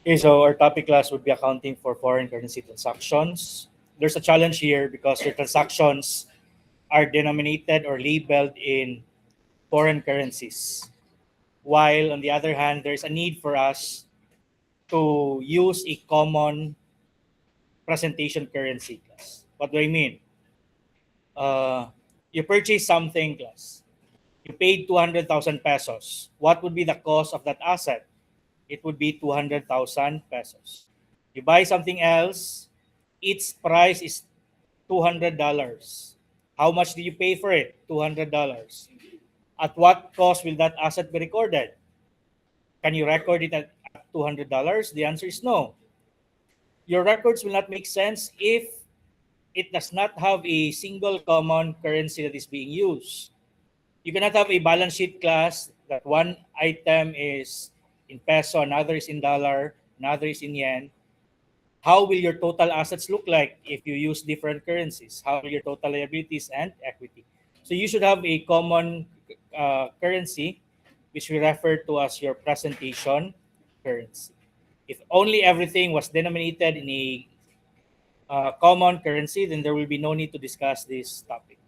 Okay, so our topic class would be accounting for foreign currency transactions. There's a challenge here because your transactions are denominated or labeled in foreign currencies. While on the other hand, there's a need for us to use a common presentation currency class. What do I mean? Uh, you purchase something class. You paid 200,000 pesos. What would be the cost of that asset? It would be 200,000 pesos. You buy something else, its price is $200. How much do you pay for it? $200. At what cost will that asset be recorded? Can you record it at $200? The answer is no. Your records will not make sense if it does not have a single common currency that is being used. You cannot have a balance sheet class that one item is in peso, another is in dollar, another is in yen. How will your total assets look like if you use different currencies? How will your total liabilities and equity? So you should have a common currency, which we refer to as your presentation currency. If only everything was denominated in a common currency, then there will be no need to discuss this topic.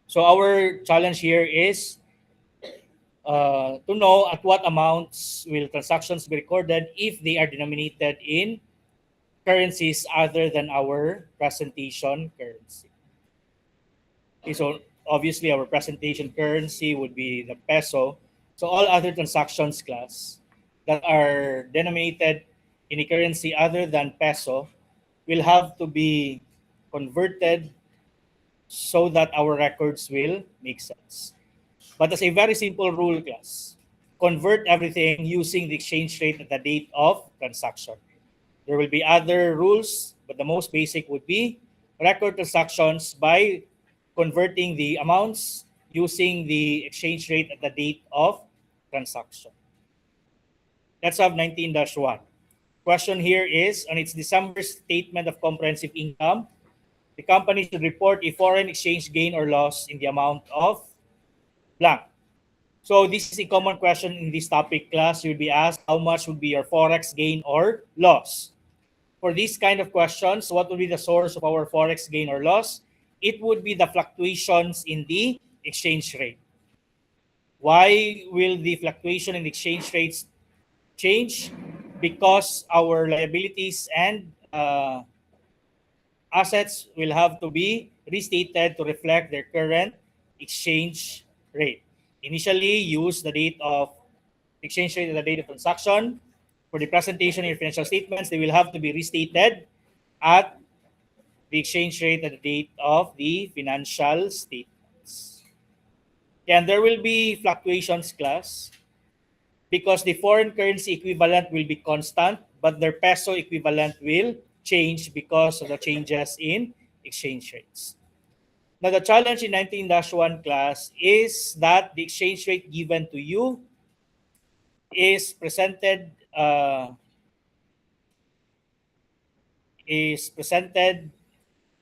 So our challenge here is to know at what amounts will transactions be recorded if they are denominated in currencies other than our presentation currency. Okay, so obviously our presentation currency would be the peso. So all other transactions class that are denominated in a currency other than peso will have to be converted so that our records will make sense. But as a very simple rule class, convert everything using the exchange rate at the date of transaction. There will be other rules, but the most basic would be record transactions by converting the amounts using the exchange rate at the date of transaction. Let's have 19-1. Question here is, on its December statement of comprehensive income, the company should report a foreign exchange gain or loss in the amount of blank. So this is a common question in this topic class. You'll be asked how much would be your forex gain or loss. For these kind of questions, what would be the source of our forex gain or loss? It would be the fluctuations in the exchange rate. Why will the fluctuation in exchange rates change? Because our liabilities and assets will have to be restated to reflect their current exchange rate. Initially, use the date of exchange rate at the date of transaction. For the presentation in your financial statements, they will have to be restated at the exchange rate at the date of the financial statements. And there will be fluctuations class because the foreign currency equivalent will be constant, but their peso equivalent will change because of the changes in exchange rates. Now, the challenge in 19-1 class is that the exchange rate given to you uh, is presented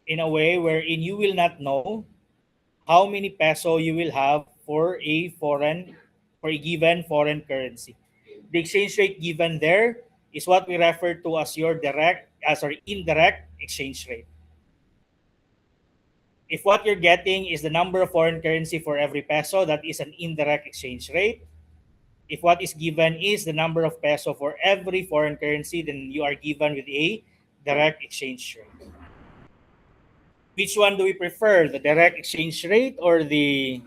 in a way wherein you will not know how many peso you will have for a given foreign currency. The exchange rate given there is what we refer to as your indirect exchange rate. If what you're getting is the number of foreign currency for every peso, that is an indirect exchange rate. If what is given is the number of peso for every foreign currency, then you are given with a direct exchange rate. Which one do we prefer, the direct exchange rate or the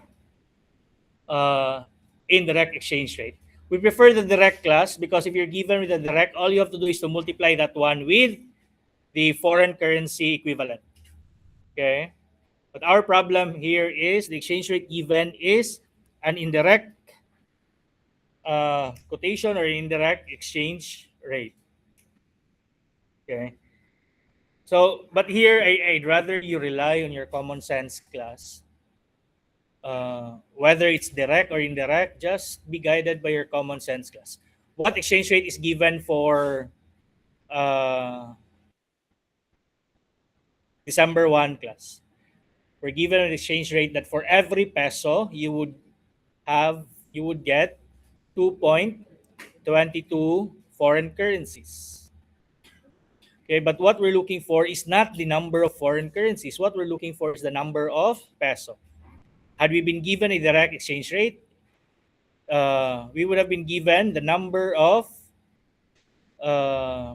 uh, indirect exchange rate? We prefer the direct class because if you're given with the direct, all you have to do is to multiply that one with the foreign currency equivalent. Okay? But our problem here is the exchange rate given is an indirect quotation or indirect exchange rate. Okay? So, but here I'd rather you rely on your common sense class. Whether it's direct or indirect, just be guided by your common sense class. What exchange rate is given for uh, December 1 class? We're given an exchange rate that for every peso you would get 2.22 foreign currencies. Okay, but what we're looking for is not the number of foreign currencies. What we're looking for is the number of peso. Had we been given a direct exchange rate, we would have been given the number of uh,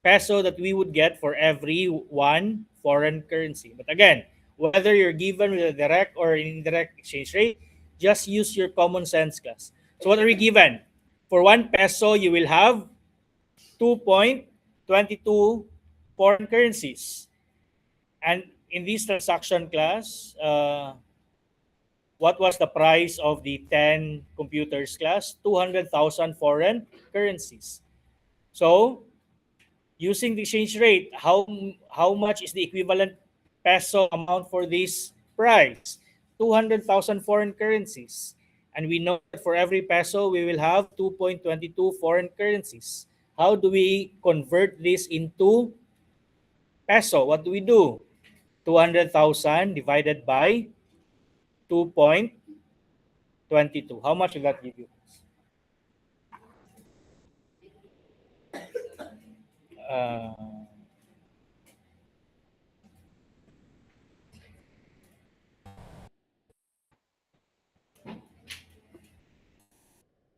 peso that we would get for every one foreign currency. But again, whether you're given with a direct or indirect exchange rate, just use your common sense, class. So what are we given? For 1 peso, you will have 2.22 foreign currencies. And in this transaction, class, what was the price of the 10 computers, class? 200,000 foreign currencies. So, using the exchange rate, how much is the equivalent peso amount for this price? 200,000 foreign currencies. And we know that for every peso, we will have 2.22 foreign currencies. How do we convert this into peso? What do we do? 200,000 divided by 2.22. How much will that give you?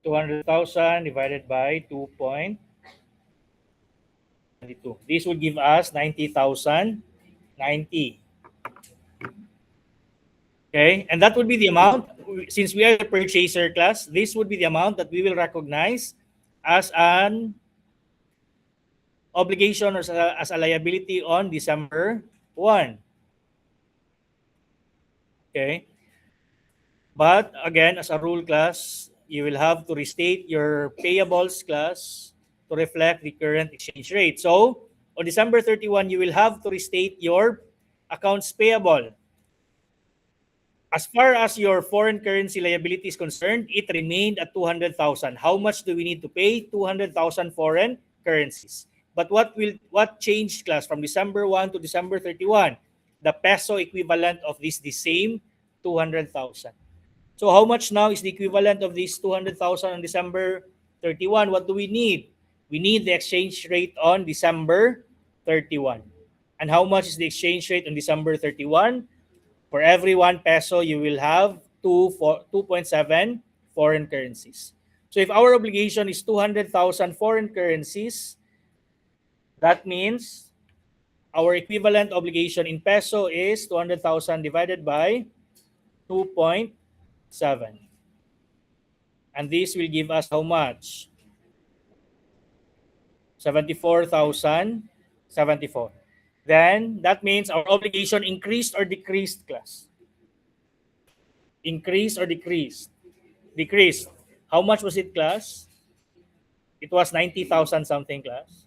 200,000 divided by 2.22. This would give us 90,090. Okay, and that would be the amount, since we are the purchaser, class, this would be the amount that we will recognize as an obligation or as a liability on December 1. Okay, but again, as a rule, class, you will have to restate your payables, class, to reflect the current exchange rate. So on December 31, you will have to restate your accounts payable. As far as your foreign currency liability is concerned, it remained at 200,000. How much do we need to pay? 200,000 foreign currencies. But what changed, class, from December 1 to December 31? The peso equivalent of the same 200,000. So how much now is the equivalent of this 200,000 on December 31? What do we need? We need the exchange rate on December 31. And how much is the exchange rate on December 31? For every 1 peso, you will have 2.7 foreign currencies. So if our obligation is 200,000 foreign currencies, that means our equivalent obligation in peso is 200,000 divided by 2.7. And this will give us how much? 74,074. Then that means our obligation increased or decreased, class? Increased or decreased? Decreased. How much was it, class? It was 90,000 something, class.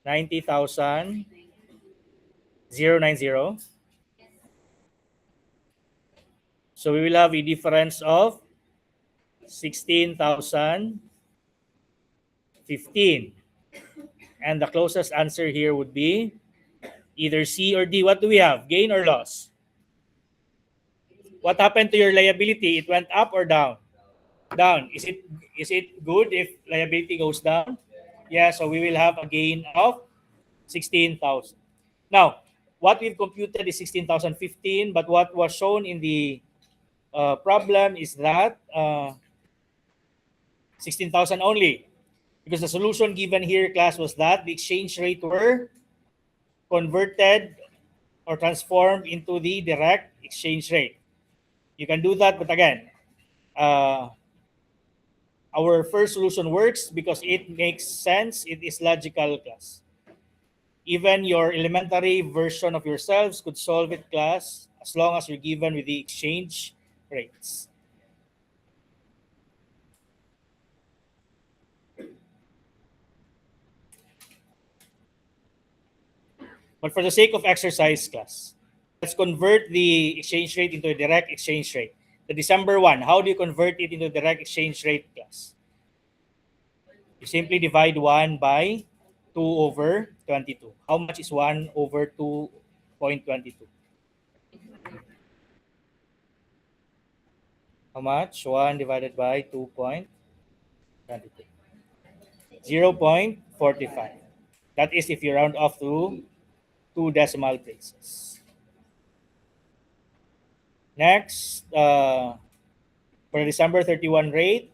90,090. So we will have a difference of 16,015. And the closest answer here would be either C or D. What do we have? Gain or loss? What happened to your liability? It went up or down? Down. Is it good if liability goes down? Yeah, so we will have a gain of 16,000. Now, what we've computed is 16,015, but what was shown in the problem is that 16,000 only. Because the solution given here, class, was that the exchange rate were converted or transformed into the direct exchange rate. You can do that, but again, our first solution works because it makes sense. It is logical, class. Even your elementary version of yourselves could solve it, class, as long as you're given with the exchange rates. But for the sake of exercise, class, let's convert the exchange rate into a direct exchange rate. The December 1, how do you convert it into a direct exchange rate, class? You simply divide 1 by 2 over 22. How much is 1 over 2.22? How much? 1 divided by 2.22. 0.45. That is if you round off to 2 decimal places. Next, for December 31 rate,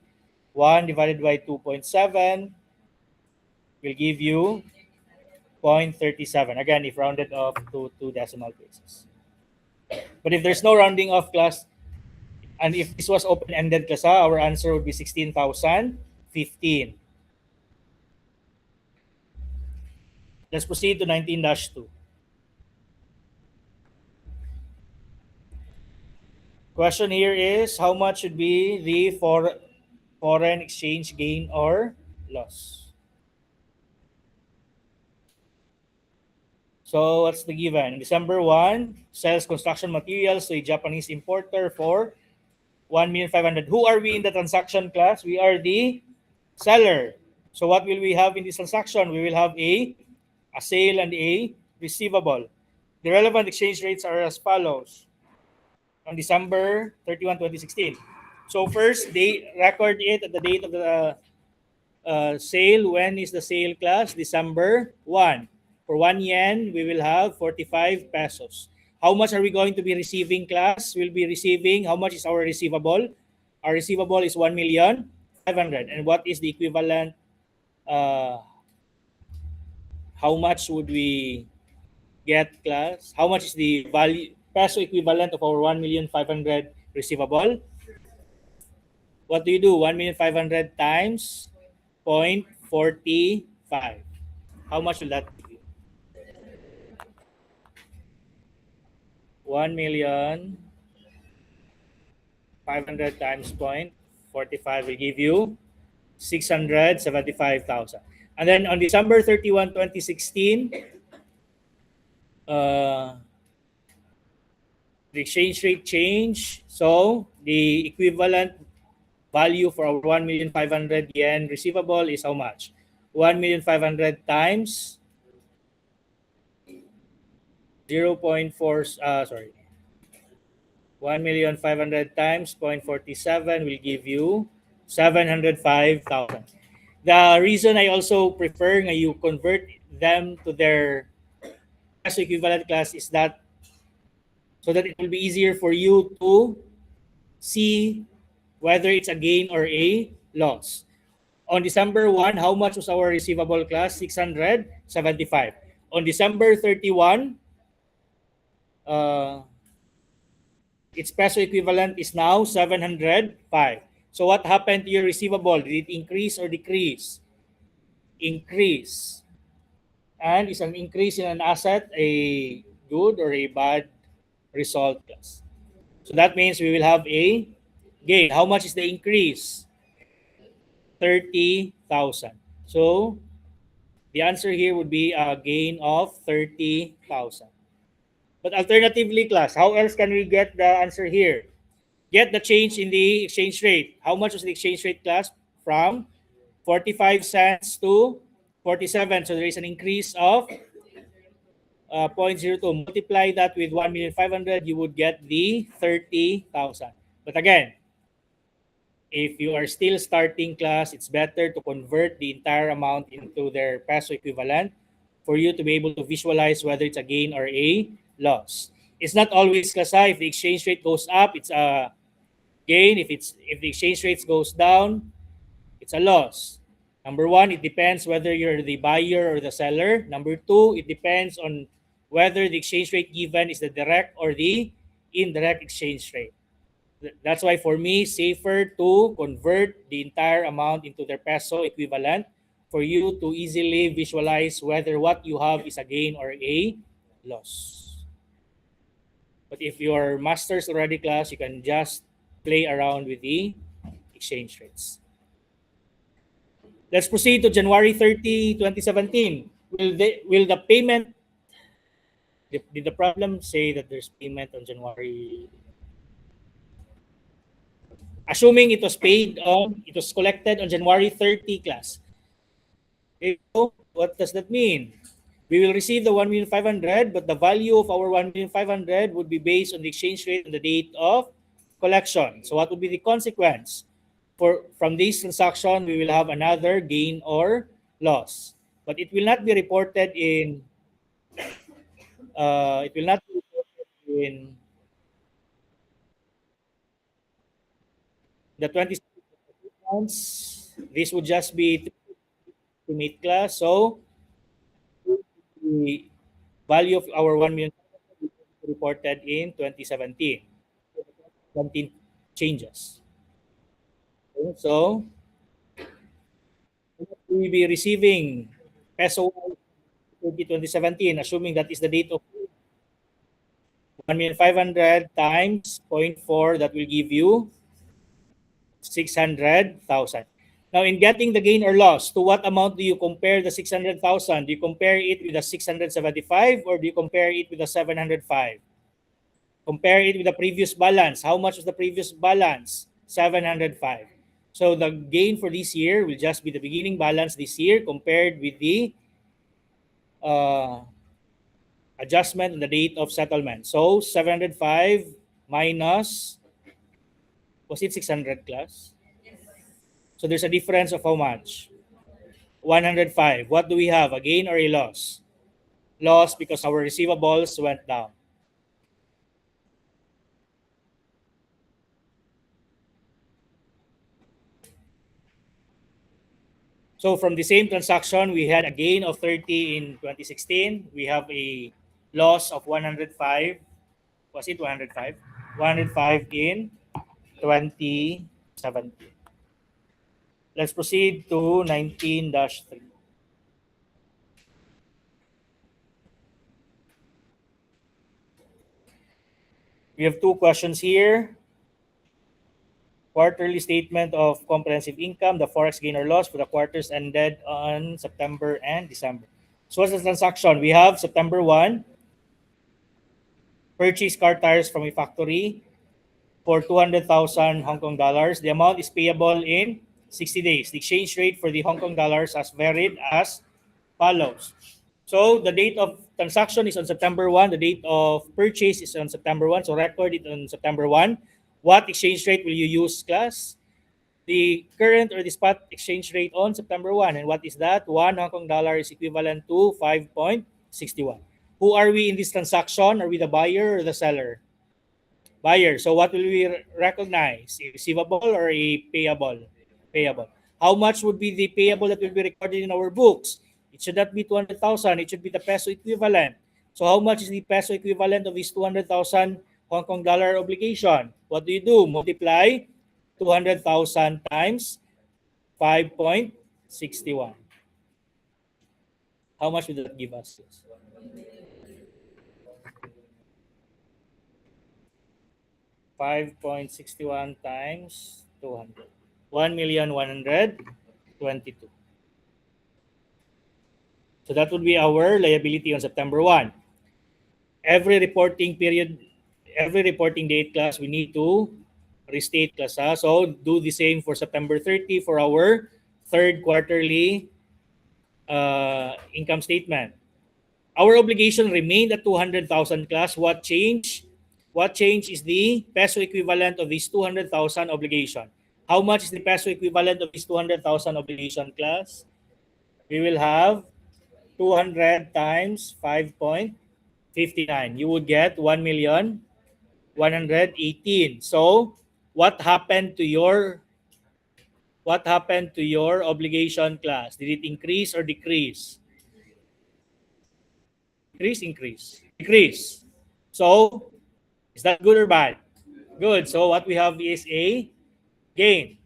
1 divided by 2.7 will give you 0.37. Again, if rounded off to 2 decimal places. But if there's no rounding off, class, and if this was open-ended, class, our answer would be 16,015. Let's proceed to 19-2. Question here is, how much should be the foreign exchange gain or loss? So what's the given? December 1, sells construction materials to a Japanese importer for 1,500,000. Who are we in the transaction, class? We are the seller. So what will we have in this transaction? We will have a sale and a receivable. The relevant exchange rates are as follows. On December 31, 2016. So first, they record it at the date of the sale. When is the sale, class? December 1. For 1 yen, we will have 45 pesos. How much are we going to be receiving, class? We'll be receiving, how much is our receivable? Our receivable is 1,500,000. And what is the equivalent? How much would we get, class? How much is the value peso equivalent of our 1,500,000 receivable? What do you do? 1,500,000 times 0.45. How much will that be? 1,500,000 times 0.45 will give you 675,000. And then on December 31, 2016, the exchange rate change. So the equivalent value for our 1,500,000 yen receivable is how much? 1,500,000 times 1,500,000 times 0.47 will give you 705,000. The reason I also prefer na you convert them to their peso equivalent, class, is that so that it will be easier for you to see whether it's a gain or a loss. On December 1, how much was our receivable, class? 675. On December 31, its peso equivalent is now 705. So what happened to your receivable? Did it increase or decrease? Increase. And is an increase in an asset a good or a bad result, class? So that means we will have a gain. How much is the increase? 30,000. So the answer here would be a gain of 30,000. But alternatively, class, how else can we get the answer here? Get the change in the exchange rate. How much was the exchange rate, class? From 45 cents to 47. So there is an increase of 0.02. Multiply that with 1,500,000, you would get the 30,000. But again, if you are still starting, class, it's better to convert the entire amount into their peso equivalent for you to be able to visualize whether it's a gain or a loss. It's not always, class, if the exchange rate goes up, it's a gain. If the exchange rate goes down, it's a loss. Number one, it depends whether you're the buyer or the seller. Number two, it depends on whether the exchange rate given is the direct or the indirect exchange rate. That's why for me, safer to convert the entire amount into their peso equivalent for you to easily visualize whether what you have is a gain or a loss. But if you're masters already, class, you can just play around with the exchange rates. Let's proceed to January 30, 2017. Will the payment, did the problem say that there's payment on January? Assuming it was collected on January 30, class. So what does that mean? We will receive the 1,500,000, but the value of our 1,500,000 would be based on the exchange rate on the date of collection. So what would be the consequence? From this transaction, we will have another gain or loss. but it will not be reported in it will not be reported in the 20 months. This would just be to meet class. So the value of our 1 million reported in 2017. 17 changes. Okay, so we will be receiving peso 2017, assuming that is the date of 1,500,000 times 0.4, that will give you 600,000. Now, in getting the gain or loss, to what amount do you compare the 600,000? Do you compare it with the 675 or do you compare it with the 705? Compare it with the previous balance. How much was the previous balance? 705. So the gain for this year will just be the beginning balance this year compared with the uh, adjustment on the date of settlement. So 705 minus, was it 600 class? So there's a difference of how much? 105. What do we have? A gain or a loss? Loss because our receivables went down. So from the same transaction, we had a gain of 30 in 2016. We have a loss of 105. Was it 105? 105 in 2017. Let's proceed to 19-3. We have two questions here. Quarterly statement of comprehensive income, the forex gain or loss for the quarters ended on September and December. So what's the transaction? We have September 1, purchase car tires from a factory for 200,000 Hong Kong dollars. The amount is payable in 60 days. The exchange rate for the Hong Kong dollars has varied as follows. So the date of transaction is on September 1. The date of purchase is on September 1. So record it on September 1. What exchange rate will you use, class? The current or the spot exchange rate on September 1. And what is that? 1 Hong Kong dollar is equivalent to 5.61. Who are we in this transaction? Are we the buyer or the seller? Buyer. So what will we recognize? A receivable or a payable? Payable. How much would be the payable that will be recorded in our books? It should not be 200,000. It should be the peso equivalent. So how much is the peso equivalent of this 200,000 Hong Kong dollar obligation? What do? Multiply 200,000 times 5.61. How much would that give us? 5.61 times 200. 1,122,000. So that would be our liability on September 1. Every reporting period, every reporting date, class, we need to restate, class. So do the same for September 30 for our third quarterly income statement. Our obligation remained at 200,000, class. What changed? What changed is the peso equivalent of this 200,000 obligation. How much is the peso equivalent of this 200,000 obligation, class? We will have 200 times 5.59. You would get 1,118,000. So, what happened to your obligation, class? Did it increase or decrease? Decrease. So, is that good or bad? Good. So, what we have is a gain.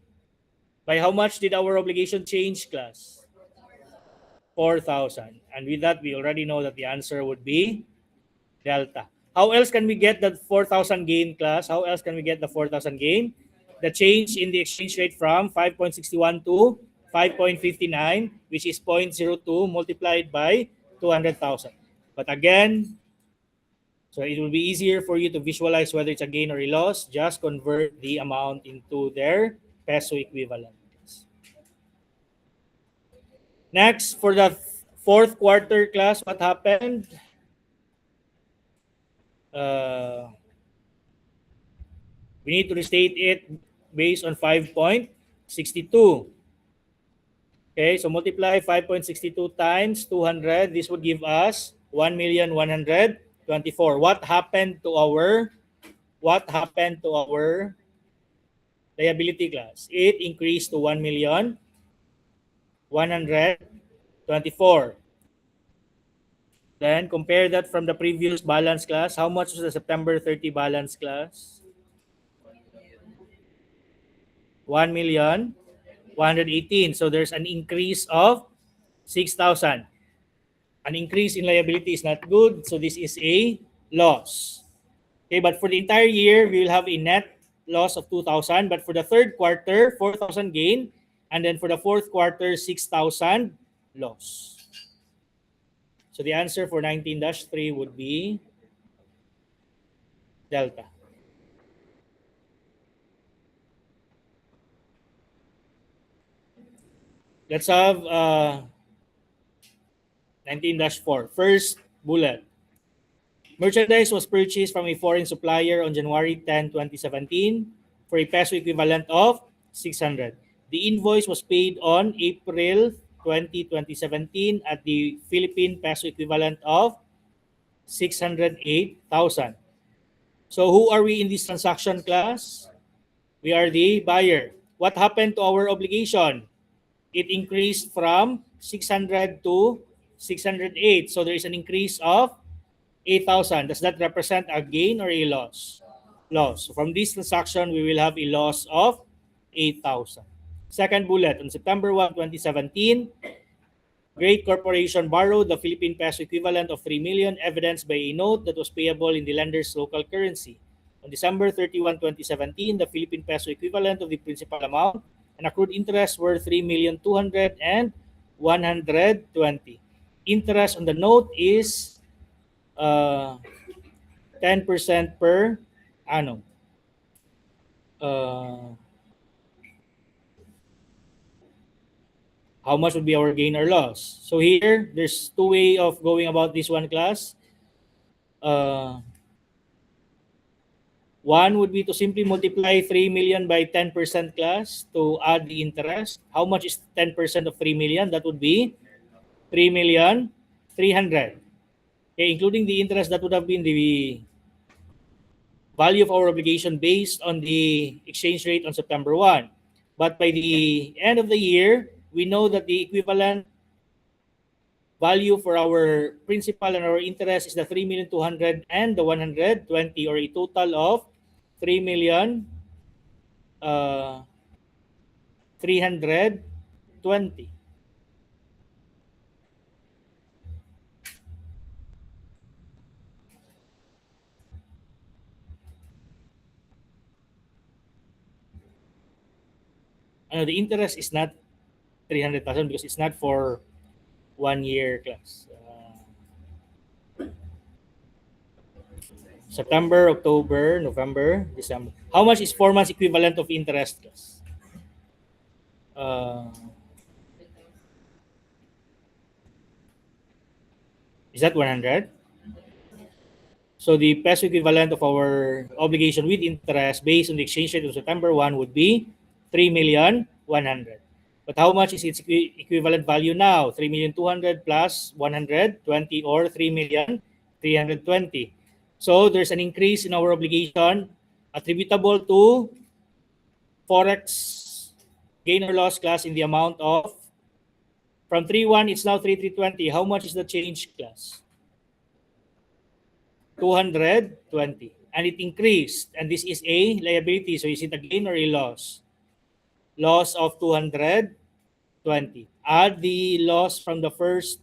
By how much did our obligation change, class? 4,000. And with that, we already know that the answer would be delta. How else can we get the 4,000 gain, class? How else can we get the 4,000 gain? The change in the exchange rate from 5.61 to 5.59, which is 0.02 multiplied by 200,000. But again, so it will be easier for you to visualize whether it's a gain or a loss. Just convert the amount into their peso equivalent. Next, for the fourth quarter, class, what happened? We need to restate it based on 5.62. Okay, so multiply 5.62 times 200. This would give us 1,124,000. What happened to our liability class? It increased to 1,124,000. Then compare that from the previous balance class. How much was the September 30 balance class? 1,118,000. So there's an increase of 6,000. An increase in liability is not good, so this is a loss. Okay, but for the entire year, we will have a net loss of 2,000. But for the third quarter, 4,000 gain. And then for the fourth quarter, 6,000 loss. So the answer for 19-3 would be delta. Let's have 19-4. First bullet. Merchandise was purchased from a foreign supplier on January 10, 2017 for a peso equivalent of 600. The invoice was paid on April 20, 2017 at the Philippine peso equivalent of 608,000. So who are we in this transaction class? We are the buyer. What happened to our obligation? It increased from 600 to 608. So there is an increase of 8,000. Does that represent a gain or a loss? Loss. So from this transaction, we will have a loss of 8,000. Second bullet, on September 1, 2017, Great Corporation borrowed the Philippine peso equivalent of 3 million, evidenced by a note that was payable in the lender's local currency. On December 31, 2017, the Philippine peso equivalent of the principal amount and accrued interest were 3,200,000 and 120. Interest on the note is 10% per annum. How much would be our gain or loss? So here, there's two ways of going about this one class. One would be to simply multiply 3 million by 10% class to add the interest. How much is 10% of 3 million? That would be 3,300,000. Okay, including the interest, that would have been the value of our obligation based on the exchange rate on September 1. But by the end of the year, we know that the equivalent value for our principal and our interest is the 3,200,000 and the 120, or a total of 3,320,000. The interest is not 300,000 because it's not for 1 year class. September, October, November, December. How much is 4 months equivalent of interest class? Is that 100? So the peso equivalent of our obligation with interest based on the exchange rate of September 1 would be 3,100,000. But how much is its equivalent value now? 3,200,000 plus 120, or 3,320,000. So there's an increase in our obligation attributable to Forex gain or loss class in the amount of, from 3,100,000, it's now 3,320,000. How much is the change class? 220. And it increased. And this is a liability. So is it a gain or a loss? Loss of 220. Add the loss from the first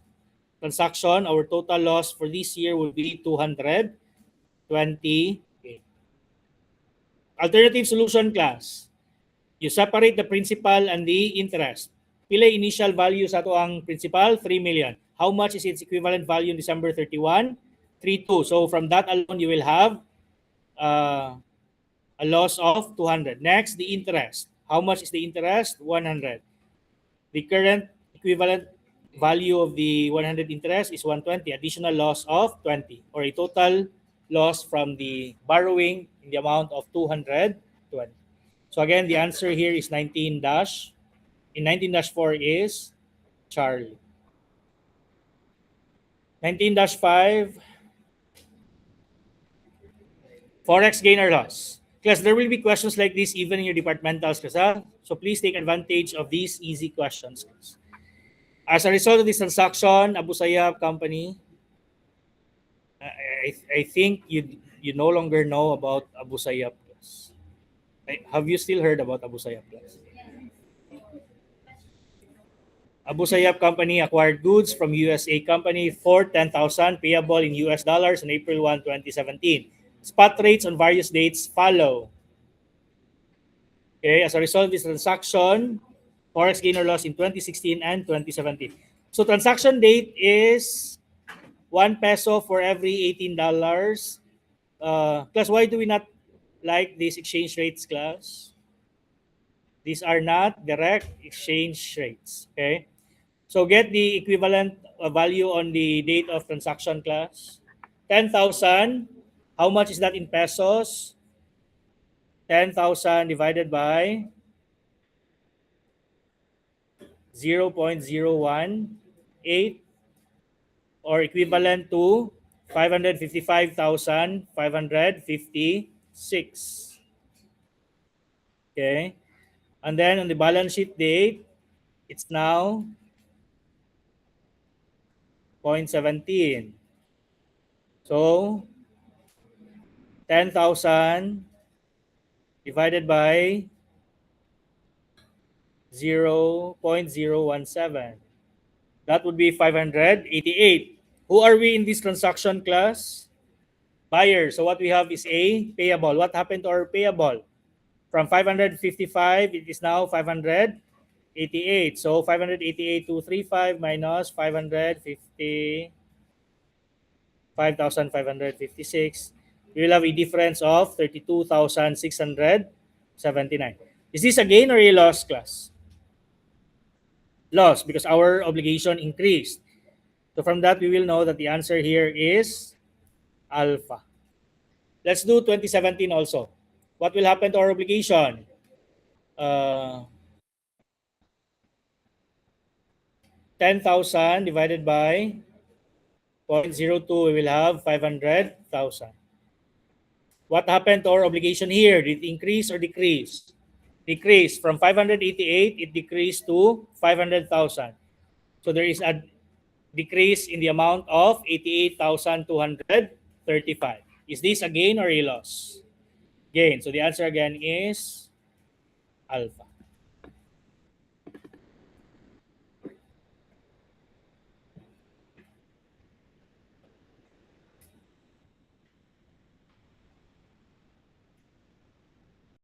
transaction. Our total loss for this year will be 220. Alternative solution class. You separate the principal and the interest. Pila initial value sa ito ang principal? 3 million. How much is its equivalent value in December 31? 3,200. So from that alone, you will have a loss of 200. Next, the interest. How much is the interest? 100. The current equivalent value of the 100 interest is 120. Additional loss of 20, or a total loss from the borrowing in the amount of 220. So again, the answer here is 19-4 is Charlie. 19-5, Forex gain or loss. Class, there will be questions like this even in your departmentals, class, ha? So please take advantage of these easy questions. Class. As a result of this transaction, Abu Sayyaf company, I think you no longer know about Abu Sayyaf. Class. Have you still heard about Abu Sayyaf? Class? Abu Sayyaf company acquired goods from USA company for 10,000 payable in US dollars on April 1, 2017. Spot rates on various dates follow. Okay, as a result of this transaction, Forex gain or loss in 2016 and 2017. So transaction date is 1 peso for every $18. Class, why do we not like these exchange rates, class? These are not direct exchange rates. Okay. So get the equivalent value on the date of transaction, class. 10,000. How much is that in pesos? 10,000 divided by 0.018 or equivalent to 555,556. Okay. And then on the balance sheet date, it's now 0.17. So 10,000 divided by 0.017. That would be 588. Who are we in this transaction, class? Buyer. So what we have is a payable. What happened to our payable? From 555, it is now 588. So 588,235 minus 555,556. We will have a difference of 32,679. Is this a gain or a loss, class? Loss, because our obligation increased. So from that, we will know that the answer here is alpha. Let's do 2017 also. What will happen to our obligation? 10,000 divided by 0.02, we will have 500,000. What happened to our obligation here? Did it increase or decrease? Decrease. From 588, it decreased to 500,000. So there is a decrease in the amount of 88,235. Is this a gain or a loss? Gain. So the answer again is alpha.